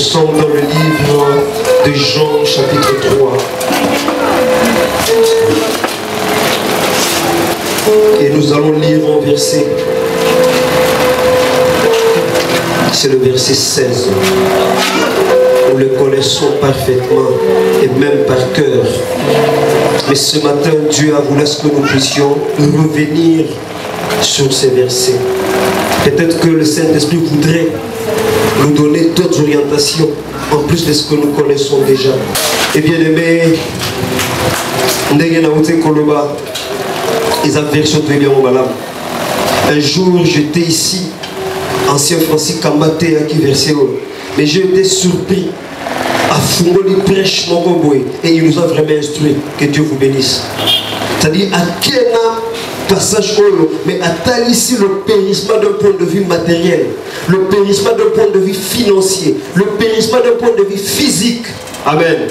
sommes dans le livre de Jean, chapitre 3. Et nous allons lire un verset. C'est le verset 16. Nous le connaissons parfaitement et même par cœur. Mais ce matin, Dieu a voulu que nous puissions revenir sur ces versets. Peut-être que le Saint-Esprit voudrait nous donner d'autres orientations en plus de ce que nous connaissons déjà. Et bien aimé, un jour j'étais ici, ancien Francis Kambate qui versait, mais j'ai été surpris à Fungoli prêche Mogoboy et il nous a vraiment instruit. Que Dieu vous bénisse. C'est-à-dire à quel passage mais atteint ici le périssement d'un point de vue matériel, le périssement d'un point de vue financier, le périssement d'un point de vue physique. Amen.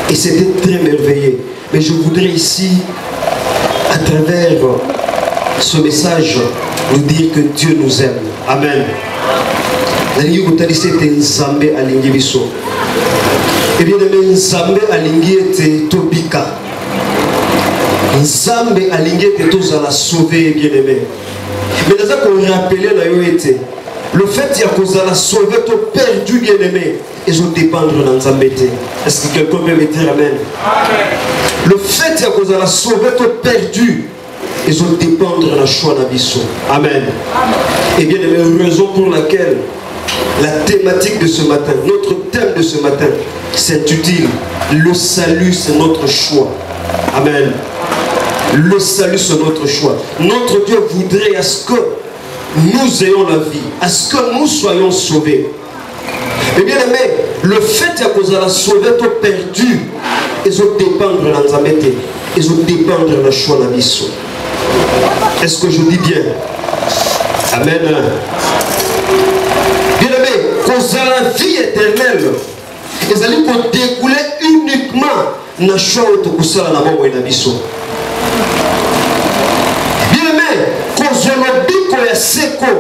Et c'était très merveilleux. Mais je voudrais ici, à travers ce message, nous dire que Dieu nous aime. Amen. Et bien aimé, Nzambe alingi ete tobika. Nzambe alingi ete tozala sauver, bien aimé. Mais nous avons rappelé la yoete. Le fait qu'il y a kozala sauver to perdu, bien aimé, ils ont dépendre dans Nzambe. Est-ce que quelqu'un peut me dire amen? Le fait qu'il y a kozala sauver to perdu, ils ont dépendre dans la choix d'Abisso. Amen. Et bien aimé, raison pour laquelle la thématique de ce matin, notre thème de ce matin, s'intitule le salut, c'est notre choix. Amen. Le salut, c'est notre choix. Notre Dieu voudrait à ce que nous ayons la vie, à ce que nous soyons sauvés. Et bien aimé, le fait que vous allez sauver tout perdu, ils ont dépendre de l'anzamete, ils ont dépendre de la choix de l'abissou. Est-ce que je dis bien? Amen. Bien aimé, quand la vie éternelle, ils allaient découler uniquement dans la choix de l'abissou. Bien aimé, quand on a seko,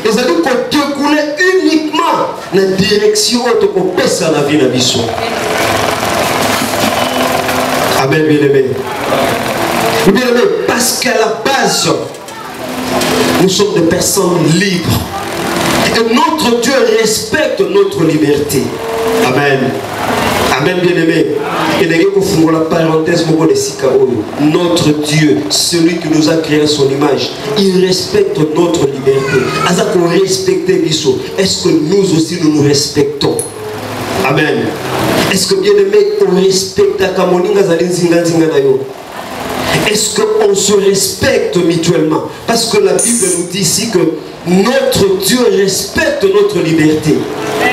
ils allaient découler uniquement dans la direction de la vie de l'abissou. Amen, bien aimé. Bien aimé, parce qu'à la base, nous sommes des personnes libres. Et notre Dieu respecte notre liberté. Amen. Amen, bien aimé. Et d'ailleurs, la parenthèse, notre Dieu, celui qui nous a créé à son image, il respecte notre liberté. Est-ce que nous aussi nous nous respectons? Amen. Est-ce que bien aimé, on respecte est-ce qu'on se respecte mutuellement? Parce que la Bible nous dit ici que notre Dieu respecte notre liberté.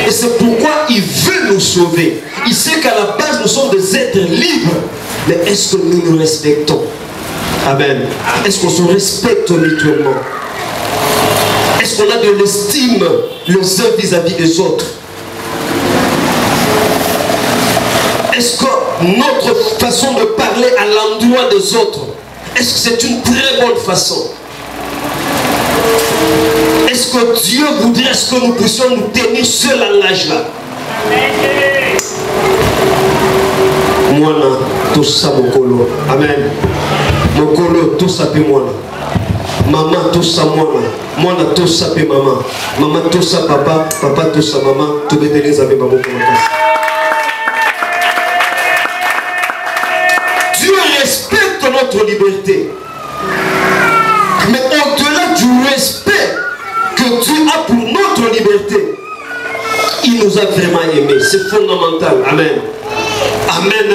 Et c'est pourquoi il veut nous sauver. Il sait qu'à la base nous sommes des êtres libres. Mais est-ce que nous nous respectons? Amen. Est-ce qu'on se respecte mutuellement? Est-ce qu'on a de l'estime les uns vis-à-vis des autres? Est-ce que notre façon de parler à l'endroit des autres, est-ce que c'est une très bonne façon? Est-ce que Dieu voudrait que nous puissions nous tenir ce langage-là? Moana, tout ça mokolo. Amen. Mokolo, tout ça pe moana. Maman, tout ça moana. Moana, tout ça pe maman. Maman, tout ça papa. Papa, tout ça maman. Tout bête les amis, maman. Dieu respecte notre liberté. Mais au-delà du respect que Dieu a pour notre liberté, il nous a vraiment aimés. C'est fondamental. Amen. Amen.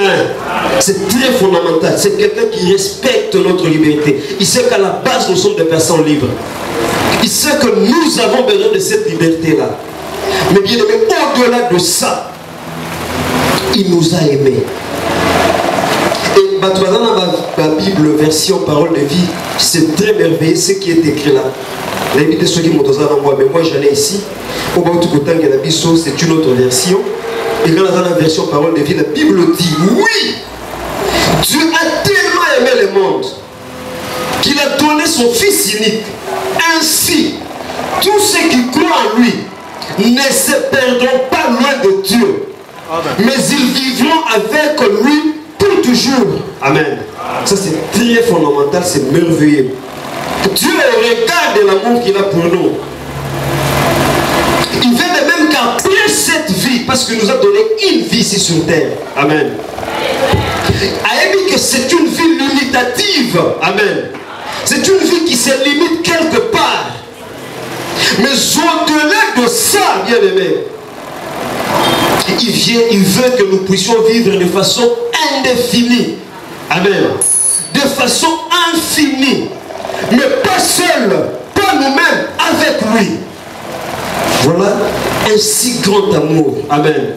C'est très fondamental. C'est quelqu'un qui respecte notre liberté. Il sait qu'à la base, nous sommes des personnes libres. Il sait que nous avons besoin de cette liberté-là. Mais bien aimé, au-delà de ça, il nous a aimés. Et la Bible, version parole de vie, c'est très merveilleux ce qui est écrit là. Mais moi j'en ai ici. C'est une autre version. Et quand dans la version parole de vie, la Bible dit oui, Dieu a tellement aimé le monde qu'il a donné son Fils unique. Ainsi, tous ceux qui croient en lui ne se perdront pas loin de Dieu, mais ils vivront avec lui pour toujours. Amen. Ça c'est très fondamental, c'est merveilleux. Dieu regarde l'amour qu'il a pour nous. Il veut de même qu'après cette vie, parce qu'il nous a donné une vie ici sur terre. Amen. A dit que c'est une vie limitative. Amen. C'est une vie qui se limite quelque part. Mais au-delà de ça, bien aimé, il veut que nous puissions vivre de façon indéfinie. Amen. De façon infinie. Mais pas seul, pas nous-mêmes, avec lui. Voilà un si grand amour. Amen.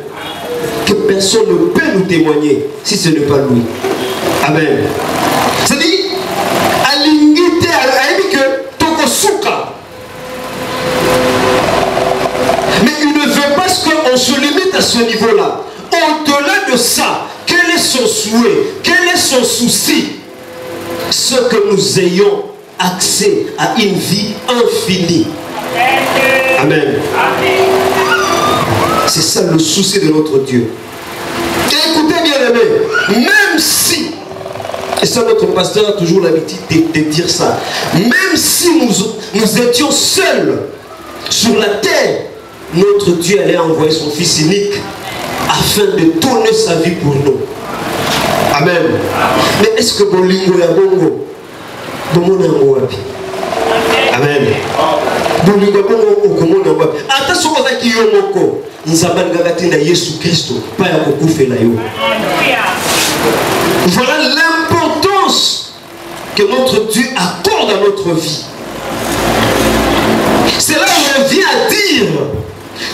Que personne ne peut nous témoigner si ce n'est pas lui. Amen. C'est-à-dire, à l'unité, à que Tokosuka. Mais il ne veut pas qu'on se limite à ce niveau-là. Au-delà de ça, quel est son souhait? Quel est son souci? Ce que nous ayons accès à une vie infinie. Amen. C'est ça le souci de notre Dieu. Et écoutez bien aimé, même si, et ça notre pasteur a toujours l'habitude de dire ça, même si nous étions seuls sur la terre, notre Dieu allait envoyer son Fils unique afin de donner sa vie pour nous. Amen. Mais est-ce que Bolingo ya Bongo Bomonango wapi? Amen. Bolingo Bongo okomona wapi? Ata soko za kiyomoko nzabanga katinda Yesu Kristo pa ya kokufela yo. Voilà l'importance que notre Dieu accorde à notre vie. C'est là où on vient à dire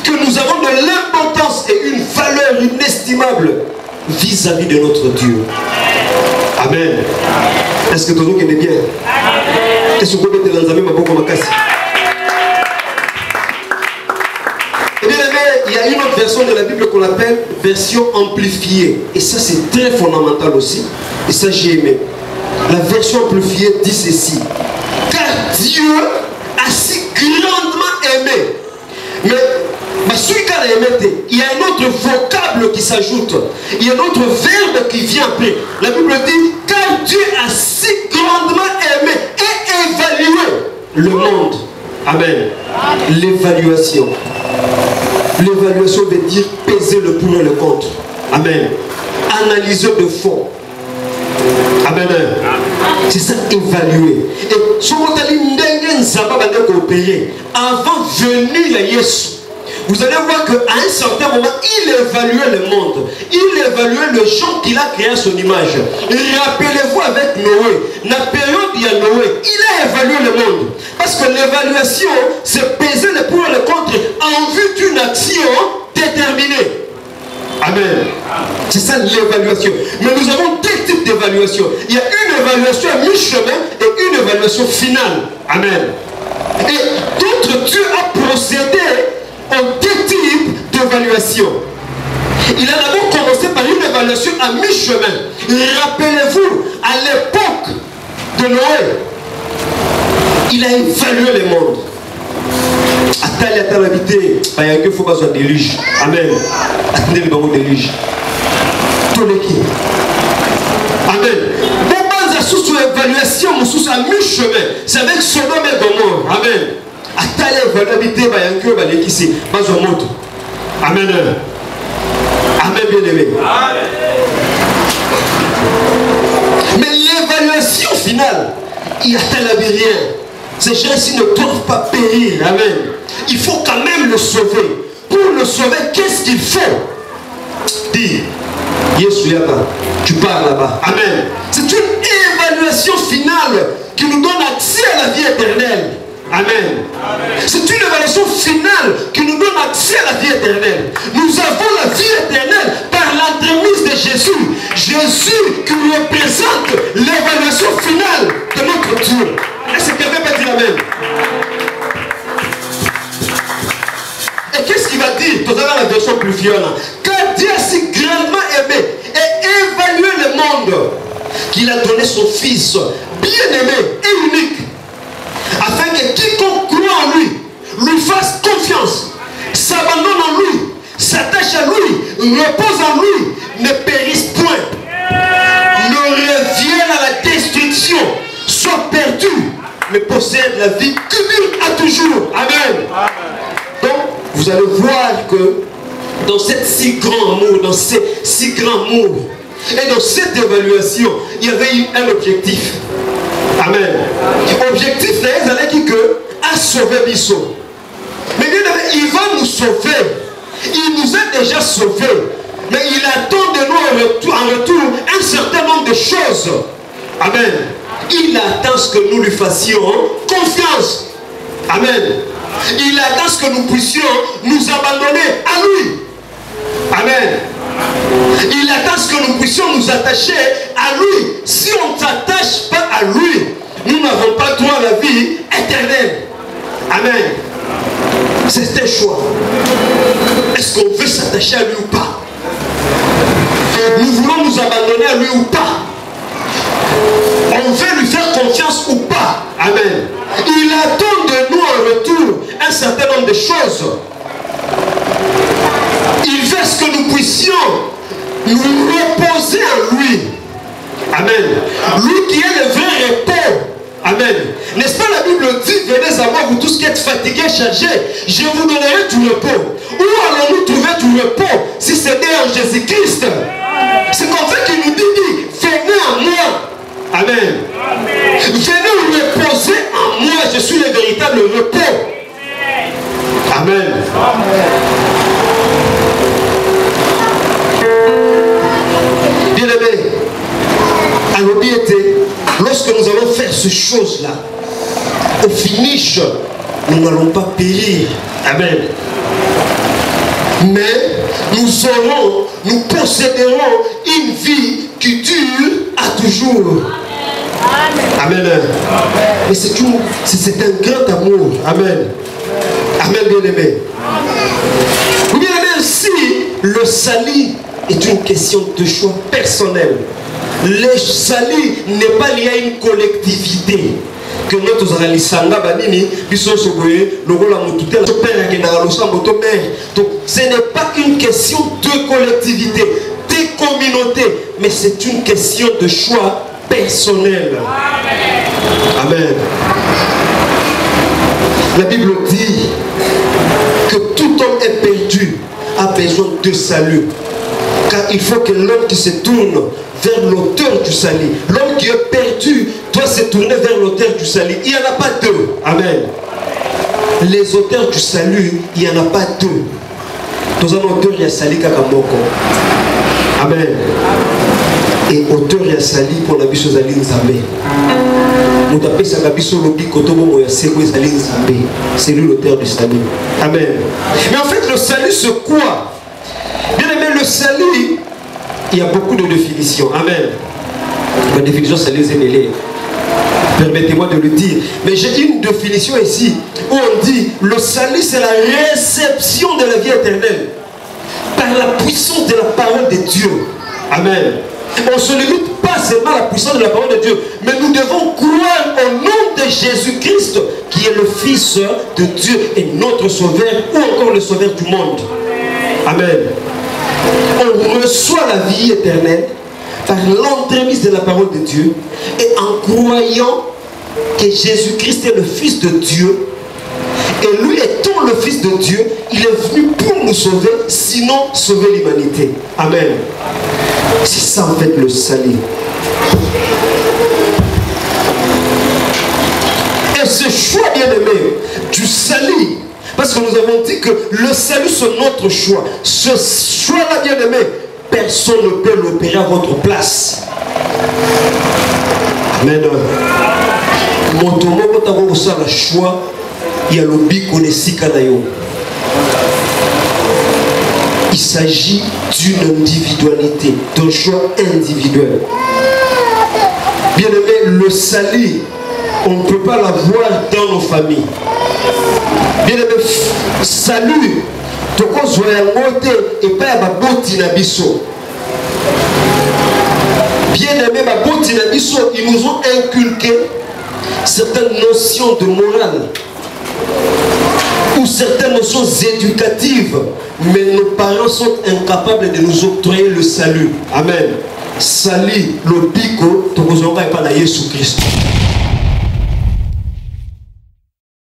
que nous avons de l'importance et une valeur inestimable vis-à-vis de notre Dieu. Amen. Est-ce que tout le monde est bien? Est-ce que vous pouvez mettre dans la main beaucoup de casse? Eh bien, il y a une autre version de la Bible qu'on appelle version amplifiée. Et ça, c'est très fondamental aussi. Et ça, j'ai aimé. La version amplifiée dit ceci. Car Dieu a si grandement aimé. Mais il y a un autre vocable qui s'ajoute. Il y a un autre verbe qui vient après. La Bible dit, car Dieu a si grandement aimé et évalué le monde. Amen. L'évaluation. L'évaluation veut dire peser le pour et le contre. Amen. Analyser de fond. Amen. C'est ça, évaluer. Et ce qu'on a dit, avant venir la Yesu, vous allez voir qu'à un certain moment, il évaluait le monde. Il évaluait le gens qu'il a créé à son image. Rappelez-vous avec Noé. La période il y a Noé, il a évalué le monde. Parce que l'évaluation, c'est peser le pour et le contre en vue d'une action déterminée. Amen. C'est ça l'évaluation. Mais nous avons deux types d'évaluation. Il y a une évaluation à mi-chemin et une évaluation finale. Amen. Et d'autres, Dieu a procédé en deux types d'évaluation. Il a d'abord commencé par une évaluation à mi-chemin. Rappelez-vous, à l'époque de Noé, il a évalué le monde. Attendez, habité, il faut pas soit déluge. Amen. Attendez le bon déluge. Tout l'équipe. Amen. Bon, sous évaluation, sous à mi-chemin, c'est avec Sodome et Gomorrhe. Amen. Attendez, habité, il y a un ici. Pas un moto. Amen. Amen, bien aimé. Mais l'évaluation finale, il y a tel rien. Ces gens-ci ne doivent pas périr. Amen. Il faut quand même le sauver. Pour le sauver, qu'est-ce qu'il faut? Dire, Yesu là-bas, tu pars là-bas. Amen. C'est une évaluation finale qui nous donne accès à la vie éternelle. Amen. C'est une évaluation finale qui nous donne accès à la vie éternelle. Nous avons la vie éternelle par l'entremise de Jésus. Jésus qui représente l'évaluation finale de notre Dieu. Est-ce que quelqu'un peut dire Amen? Et qu'est-ce qu'il va dire? Tout à l'heure la version plus violente. Car Dieu a si grandement aimé et évalué le monde qu'il a donné son Fils bien-aimé et unique, afin que quiconque croit en lui fasse confiance. Ça reposent en lui ne périssent point, ne reviennent à la destruction, soient perdus, mais possèdent la vie qui dure à toujours. Amen. Donc, vous allez voir que dans cette si grand amour, dans ces si grands amour, et dans cette évaluation, il y avait eu un objectif. Amen. Objectif, c'est qui que a sauvé Bissot. Mais bien aimé, il va nous sauver. Il nous a déjà sauvés. Mais il attend de nous en retour un certain nombre de choses. Amen. Il attend ce que nous lui fassions confiance. Amen. Il attend ce que nous puissions nous abandonner à lui. Amen. Il attend ce que nous puissions nous attacher à lui. Si on ne s'attache pas à lui, nous n'avons pas droit à la vie éternelle. Amen. C'est un choix. Est-ce qu'on veut s'attacher à lui ou pas? Nous voulons nous abandonner à lui ou pas? On veut lui faire confiance ou pas? Amen. Il attend de nous en retour un certain nombre de choses. Il veut ce que nous puissions nous reposer en lui. Amen. Lui qui est le vrai repos. Amen. N'est-ce pas la Bible dit, venez à moi vous tous qui êtes fatigués, chargés, je vous donnerai du repos. Où allons-nous trouver du repos si c'est en Jésus-Christ? C'est comme ça qu'il nous dit, venez à moi. Amen. Venez vous reposer en moi, je suis le véritable repos. Amen. Bien aimé, à l'obéité, lorsque nous allons faire ces choses-là, au finish, nous n'allons pas périr. Amen. Mais nous posséderons une vie qui dure à toujours. Amen. Mais c'est un grand amour. Amen. Amen, bien aimé. Bien aimé, si le salut est une question de choix personnel, le salut n'est pas lié à une collectivité. Que notre zalisanga banini biso soboye lokola mutute la père qui na losa moto mère. Donc ce n'est pas une question de collectivité, de communauté, mais c'est une question de choix personnel. Amen. La Bible dit que tout homme est perdu a besoin de salut. Car il faut que l'homme qui se tourne vers l'auteur du salut, l'homme qui est perdu doit se tourner vers l'auteur du salut. Il n'y en a pas deux. Amen. Les auteurs du salut, il n'y en a pas deux. Nous avons auteur et salut kakamoko. Amen. Et auteur et salut pour la biso zali nzambe. Nous tapons sa biso lobi kotobo moya seko zali nzambe. C'est lui l'auteur du salut. Amen. Mais en fait le salut c'est quoi? Bien aimé, le salut, il y a beaucoup de définitions. Amen. La définition, c'est les énélés. Permettez-moi de le dire. Mais j'ai une définition ici où on dit le salut, c'est la réception de la vie éternelle par la puissance de la parole de Dieu. Amen. On ne se limite pas seulement à la puissance de la parole de Dieu, mais nous devons croire au nom de Jésus-Christ, qui est le Fils de Dieu et notre Sauveur, ou encore le Sauveur du monde. Amen. On reçoit la vie éternelle par l'entremise de la parole de Dieu et en croyant que Jésus-Christ est le Fils de Dieu. Et lui étant le Fils de Dieu, il est venu pour nous sauver, sinon sauver l'humanité. Amen. C'est ça en fait le salut. Et ce choix bien aimé du salut, parce que nous avons dit que le salut c'est notre choix. Ce choix-là bien aimé, personne ne peut l'opérer à votre place. Amen. Le choix, il y a le il s'agit d'une individualité, d'un choix individuel. Bien aimé, le salut, on ne peut pas l'avoir dans nos familles. Bien aimé, salut, et pas ma boti na biso. Bien aimé, ma boti na biso, ils nous ont inculqué certaines notions de morale ou pour certaines notions éducatives, mais nos parents sont incapables de nous octroyer le salut. Amen. Sali, le pico, tu vas pas na Jésus Christ.